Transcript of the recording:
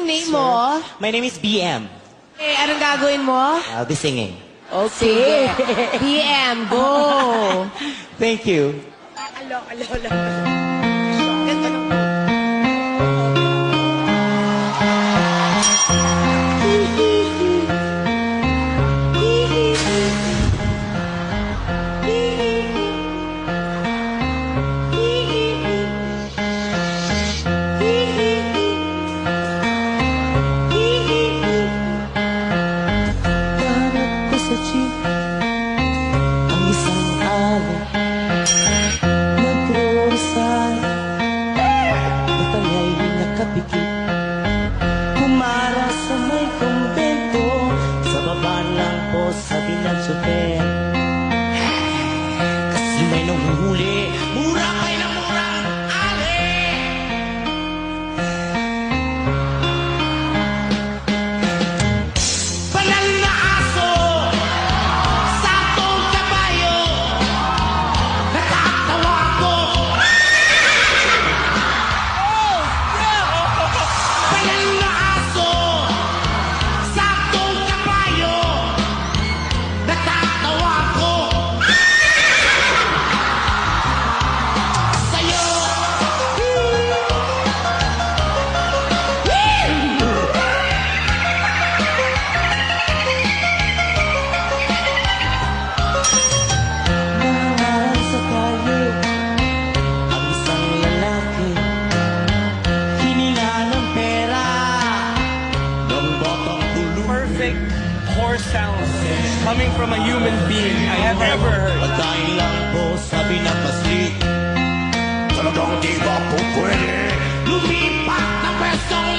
ang name mo? My name is BM. Eh, anong gagawin mo? I'll be singing. Okay. PM, go! Thank you. Ganito lang. Hanap ko sa jeep ang isang araw. Nagro-rosal, matangay nakapikit. Kumara sa may kumbento, sa baba lang po sabi ng tsoper. Kasi may nanguhuli, mura kayo na murang ali. Banal na aso, sakong kabayo, natatawa ko. Banal na aso, sakong kabayo, natatawa ko. Sa'yo. Naharap sa kalye ang isang lalaki, hininga ng pera ng batang tuloy. Perfect horse sounds coming from a human being I have ever heard. At dahil lang po sabi ng paslit, talagang di ba po pwede lumipat na pwestong